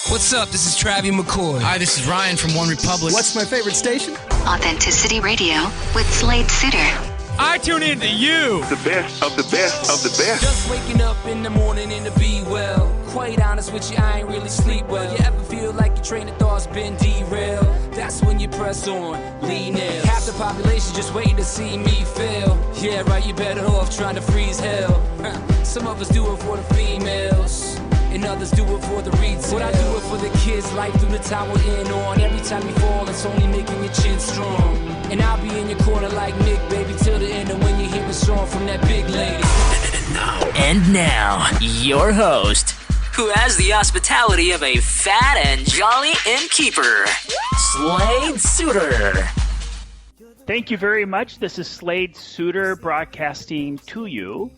What's up? This is Travis McCoy. Hi, this is Ryan from One Republic. What's my favorite station? Authenticity Radio with Slade Suter. I tune in to you. The best of the best of the best. Just waking up in the morning and to be well. Quite honest with you, I ain't really sleep well. You ever feel like your train of thought's been derailed? That's when you press on, lean in. Half the population just waiting to see me fail. Yeah, right, you better off trying to freeze hell. Some of us do it for the females, and others do it for the retail. But I do it for the kids, life through the tower in on. Every time you fall, it's only making your chin strong. And I'll be in your corner like Nick, baby, till the end of when you hear a song from that big lady. And now, your host, who has the hospitality of a fat and jolly innkeeper, Slade Suter. Thank you very much. This is Slade Suter broadcasting to you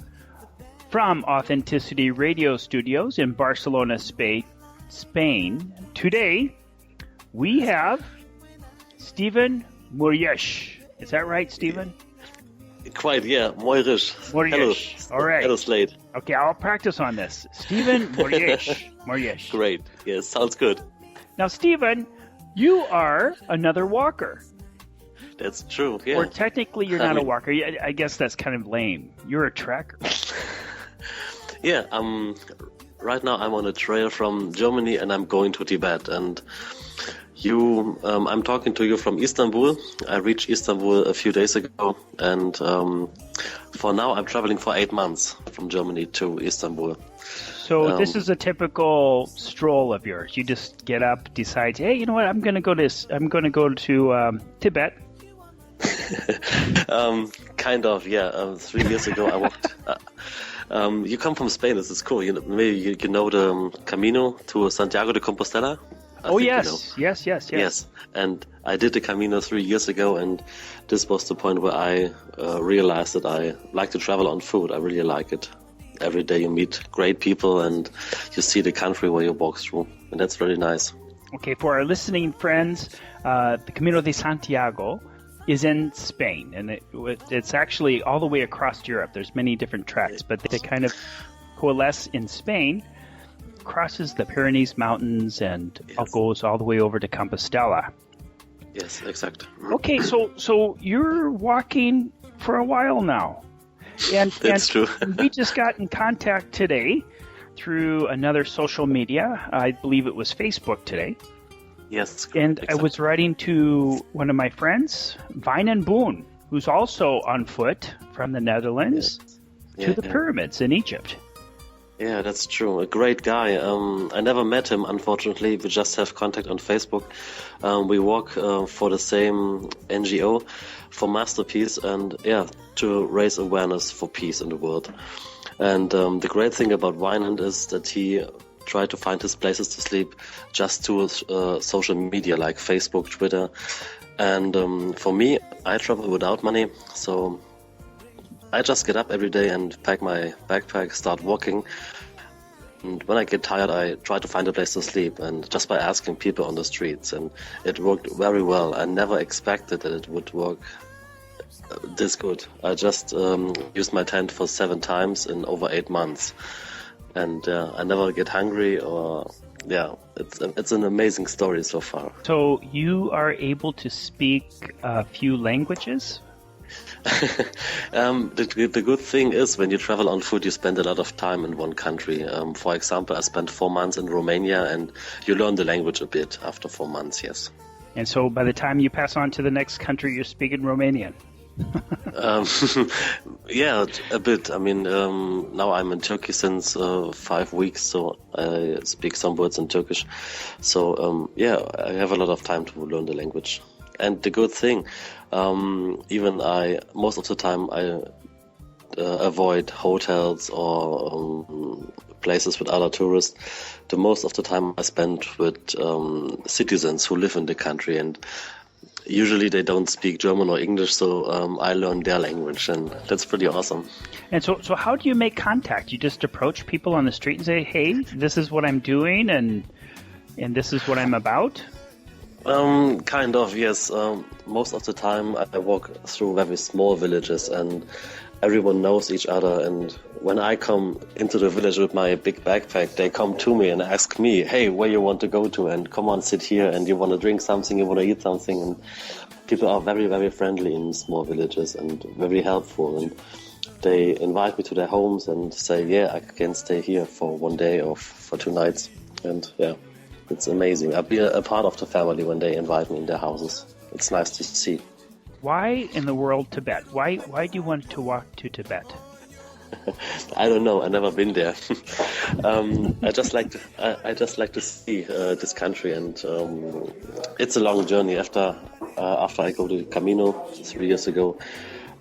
from Authenticity Radio Studios in Barcelona, Spain. Today, we have Stephan Meurisch. Is that right, Stephan? Quite, yeah. Meurisch. Hello. All right. Hello, Slade. Okay, I'll practice on this. Stephan Meurisch. Great. Yes, sounds good. Now, Stephan, you are another walker. That's true, yeah. Or technically, you're not a walker. I guess that's kind of lame. You're a trekker. Yeah, right now I'm on a trail from Germany and I'm going to Tibet. And I'm talking to you from Istanbul. I reached Istanbul a few days ago. And for now, I'm traveling for 8 months from Germany to Istanbul. So this is a typical stroll of yours. You just get up, decide, hey, you know what? I'm going to go to Tibet. Kind of, yeah. 3 years ago, I walked. You come from Spain. This is cool. Maybe you know the Camino to Santiago de Compostela. Yes. Yes, and I did the Camino 3 years ago, and this was the point where I realized that I like to travel on foot. I really like it. Every day you meet great people, and you see the country where you walk through, and that's really nice. Okay, for our listening friends, the Camino de Santiago is in Spain, and it's actually all the way across Europe. There's many different tracks, but they kind of coalesce in Spain, crosses the Pyrenees Mountains, and goes all the way over to Compostela. Yes, exactly. Okay, so you're walking for a while now. And That's true. We just got in contact today through another social media. I believe it was Facebook today. Yes. And exactly. I was writing to one of my friends, Wijnen Boon, who's also on foot from the Netherlands to the pyramids in Egypt. Yeah, that's true. A great guy. I never met him, unfortunately. We just have contact on Facebook. We work for the same NGO, for Masterpiece, and to raise awareness for peace in the world. And the great thing about Wijnen is that he tried to find his places to sleep just to social media like Facebook, Twitter. And for me, I travel without money, so I just get up every day and pack my backpack, start walking. And when I get tired, I try to find a place to sleep, and just by asking people on the streets. And it worked very well. I never expected that it would work this good. I just used my tent for 7 times in over 8 months. And I never get hungry it's an amazing story so far. So you are able to speak a few languages? The good thing is when you travel on foot, you spend a lot of time in one country. For example, I spent 4 months in Romania, and you learn the language a bit after 4 months, yes. And so by the time you pass on to the next country, you're speaking Romanian? Yeah, a bit. I mean, now I'm in Turkey since 5 weeks, so I speak some words in Turkish. So, I have a lot of time to learn the language. And the good thing, most of the time I avoid hotels or places with other tourists. The most of the time I spend with citizens who live in the country, and usually they don't speak German or English, so I learn their language, and that's pretty awesome. And so how do you make contact? You just approach people on the street and say, hey, this is what I'm doing, and this is what I'm about? Kind of, yes. Most of the time I walk through very small villages, and everyone knows each other. And when I come into the village with my big backpack, they come to me and ask me, hey, where you want to go to? And come on, sit here. And you want to drink something, you want to eat something. And people are very, very friendly in small villages and very helpful. And they invite me to their homes and say, yeah, I can stay here for one day or for 2 nights. And yeah, it's amazing. I'll be a part of the family when they invite me in their houses. It's nice to see. Why in the world Tibet? Why do you want to walk to Tibet? I don't know. I've never been there. I just like to see this country, and it's a long journey. After I go to Camino 3 years ago,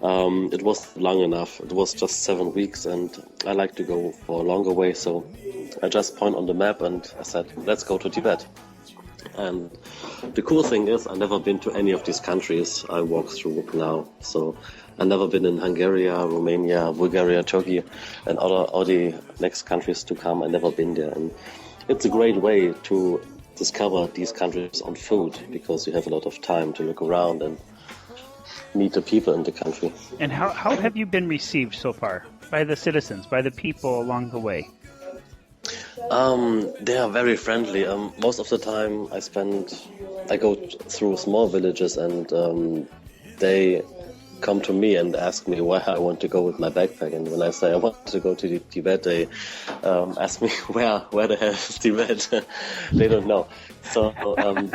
it was long enough. It was just 7 weeks, and I like to go for a longer way. So I just point on the map and I said, let's go to Tibet. And the cool thing is, I've never been to any of these countries I walk through now. So I've never been in Hungary, Romania, Bulgaria, Turkey, and all the next countries to come. I've never been there. And it's a great way to discover these countries on foot, because you have a lot of time to look around and meet the people in the country. And how have you been received so far by the citizens, by the people along the way? They are very friendly. Most of the time I go through small villages, and they come to me and ask me where I want to go with my backpack. And when I say I want to go to Tibet, they ask me where the hell is Tibet. They don't know. So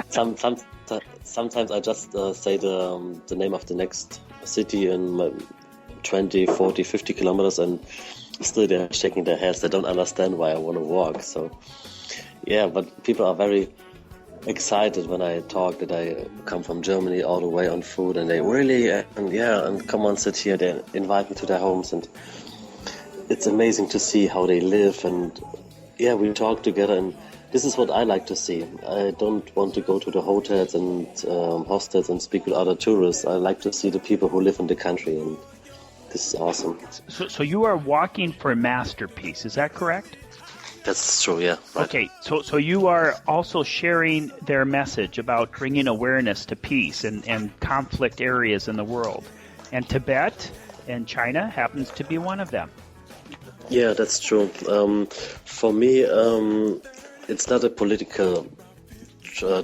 sometimes I just say the name of the next city in 20, 40, 50 kilometers, and still they're shaking their heads. They don't understand why I want to walk. So yeah, but people are very excited when I talk that I come from Germany all the way on foot, and they really, and come on, sit here. They invite me to their homes, and it's amazing to see how they live. And yeah, we talk together, and this is what I like to see. I don't want to go to the hotels and hostels and speak with other tourists. I like to see the people who live in the country, and this is awesome. So you are walking for a masterpiece, is that correct? That's true, yeah. Right. Okay, so you are also sharing their message about bringing awareness to peace and conflict areas in the world. And Tibet and China happens to be one of them. Yeah, that's true. For me, it's not a political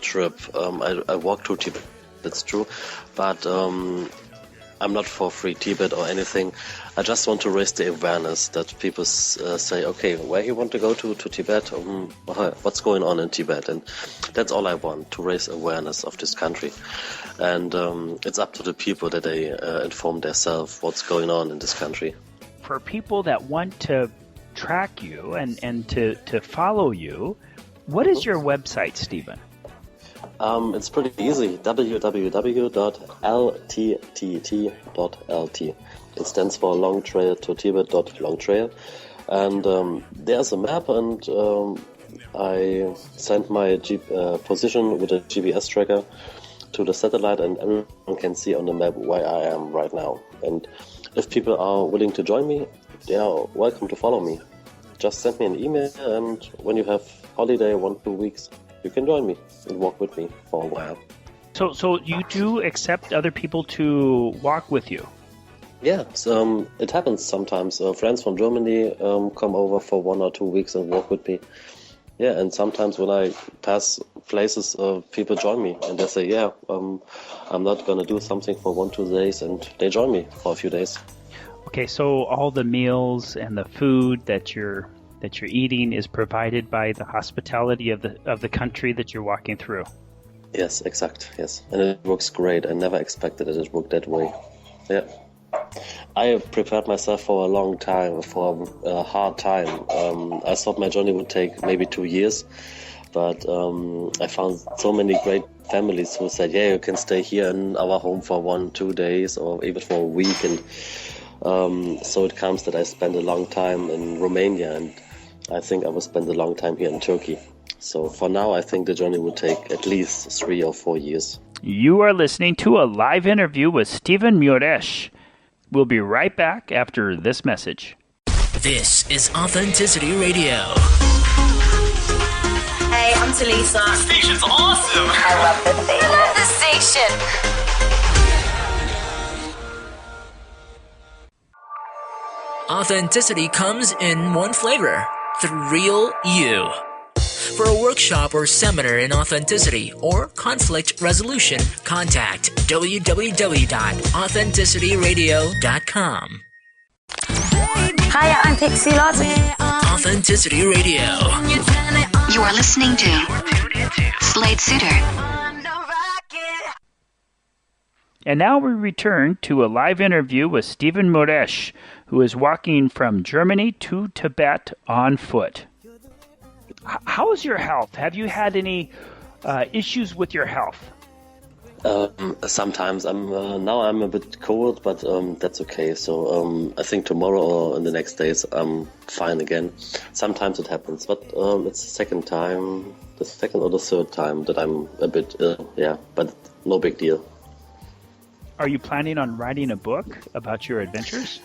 trip. I walk to Tibet, that's true. But I'm not for free Tibet or anything. I just want to raise the awareness that people say, okay, where you want to go to Tibet? What's going on in Tibet? And that's all I want, to raise awareness of this country. And it's up to the people that they inform themselves what's going on in this country. For people that want to track you and to follow you, what is your website, Stephan? It's pretty easy, www.ltt.lt. It stands for Long Trail to Tibet.longtrail. And there's a map, and I sent my position with a GPS tracker to the satellite, and everyone can see on the map where I am right now. And if people are willing to join me, they are welcome to follow me. Just send me an email, and when you have holiday 1-2 weeks, you can join me and walk with me for a while. So you do accept other people to walk with you? Yeah, it happens sometimes. Friends from Germany come over for 1 or 2 weeks and walk with me. Yeah, and sometimes when I pass places, people join me and they say, yeah, I'm not going to do something for 1-2 days, and they join me for a few days. Okay, so all the meals and the food that you're eating is provided by the hospitality of the country that you're walking through. Yes, exact. Yes, and it works great. I never expected that it worked that way. Yeah, I have prepared myself for a long time, for a hard time. I thought my journey would take maybe 2 years, but I found so many great families who said, "Yeah, you can stay here in our home for 1-2 days, or even for a week." And so it comes that I spent a long time in Romania, and I think I will spend a long time here in Turkey. So for now, I think the journey will take at least 3 or 4 years. You are listening to a live interview with Stephan Meurisch. We'll be right back after this message. This is Authenticity Radio. Hey, I'm Talisa. The station's awesome. I love this station. I love this station. Authenticity comes in one flavor, the real you. For a workshop or seminar in authenticity or conflict resolution, contact www.authenticityradio.com. Hi, I'm Pixie Lawson. Authenticity Radio. You are listening to Slade Suter. And now we return to a live interview with Stephan Meurisch, who is walking from Germany to Tibet on foot. How is your health? Have you had any issues with your health? Sometimes now I'm a bit cold, but that's okay. So I think tomorrow or in the next days I'm fine again. Sometimes it happens, but it's the second or the third time that I'm a bit ill. Yeah, but no big deal. Are you planning on writing a book about your adventures?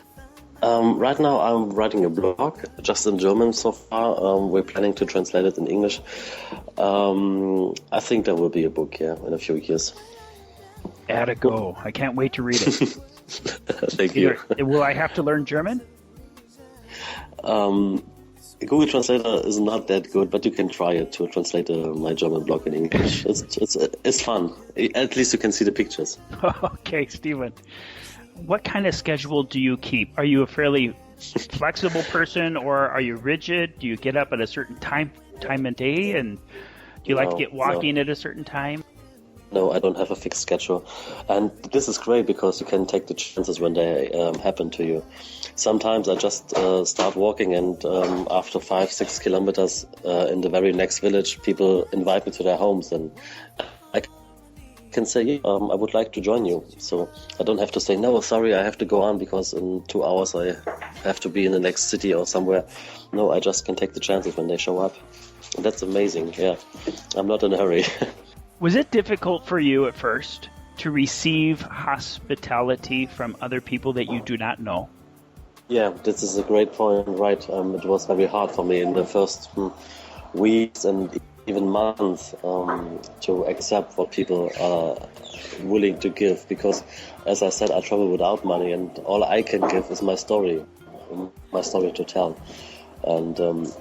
Right now I'm writing a blog, just in German so far. We're planning to translate it in English. I think there will be a book, in a few years. Atta go. I can't wait to read it. Thank you. Will I have to learn German? Google Translator is not that good, but you can try it to translate my German blog in English. It's fun. At least you can see the pictures. Okay, Stephan. What kind of schedule do you keep? Are you a fairly flexible person, or are you rigid? Do you get up at a certain time of day, and do you like to get walking at a certain time? No, I don't have a fixed schedule. And this is great because you can take the chances when they happen to you. Sometimes I just start walking, and after 5-6 kilometers in the very next village, people invite me to their homes, and I can say, I would like to join you. So I don't have to say, no, sorry, I have to go on because in 2 hours I have to be in the next city or somewhere. No, I just can take the chances when they show up. And that's amazing, yeah. I'm not in a hurry. Was it difficult for you at first to receive hospitality from other people that you do not know? Yeah, this is a great point, right. It was very hard for me in the first weeks and even months to accept what people are willing to give, because, as I said, I travel without money, and all I can give is my story to tell. And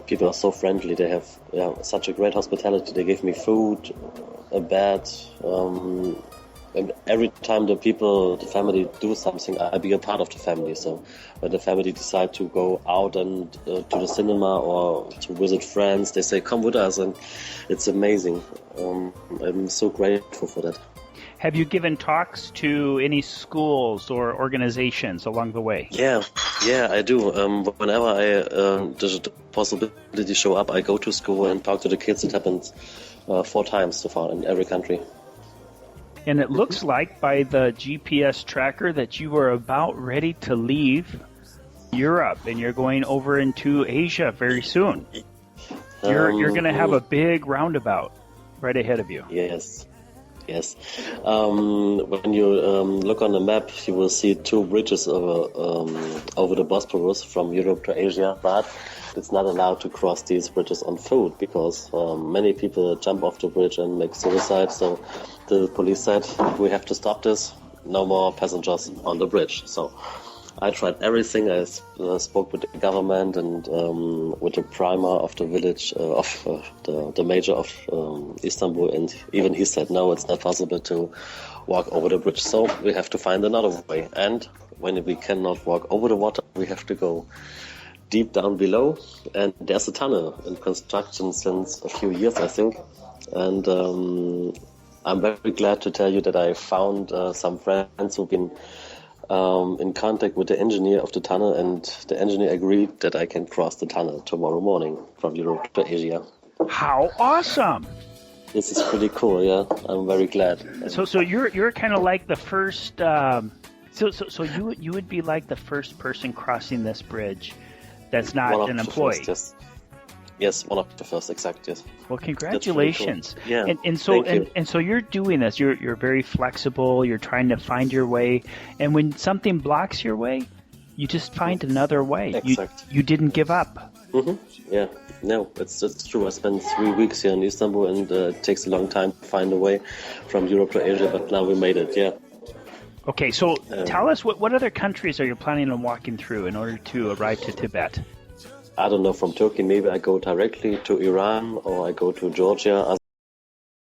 people are so friendly. They have such a great hospitality. They give me food, a bed, and every time the family do something, I be a part of the family. So when the family decide to go out and to the cinema or to visit friends, they say, come with us, and it's amazing. I'm so grateful for that. Have you given talks to any schools or organizations along the way? Yeah, I do. Whenever the possibility show up, I go to school and talk to the kids. It happens 4 times so far in every country. And it looks like by the GPS tracker that you are about ready to leave Europe, and you're going over into Asia very soon. You're going to have a big roundabout right ahead of you. Yes. When you look on the map, you will see 2 bridges over the Bosporus from Europe to Asia, but it's not allowed to cross these bridges on foot because many people jump off the bridge and make suicide. So the police said, we have to stop this. No more passengers on the bridge. So I tried everything. I spoke with the government and with the primer of the village, the mayor of Istanbul, and even he said, no, it's not possible to walk over the bridge. So we have to find another way. And when we cannot walk over the water, we have to go deep down below. And there's a tunnel in construction since a few years, I think. And I'm very glad to tell you that I found some friends who've been in contact with the engineer of the tunnel, and the engineer agreed that I can cross the tunnel tomorrow morning from Europe to Asia. How awesome! This is pretty cool, yeah. I'm very glad. So you're kind of like the first. So you would be like the first person crossing this bridge that's not an employee. Yes, one of the first, exact, yes. Well, congratulations. Cool. Yeah, and so you're doing this. You're very flexible. You're trying to find your way. And when something blocks your way, you just find another way. Exact. You didn't give up. Mm-hmm. Yeah, no, it's true. I spent 3 weeks here in Istanbul, and it takes a long time to find a way from Europe to Asia, but now we made it, yeah. Okay, so tell us what other countries are you planning on walking through in order to arrive to Tibet? I don't know, from Turkey maybe I go directly to Iran or I go to Georgia,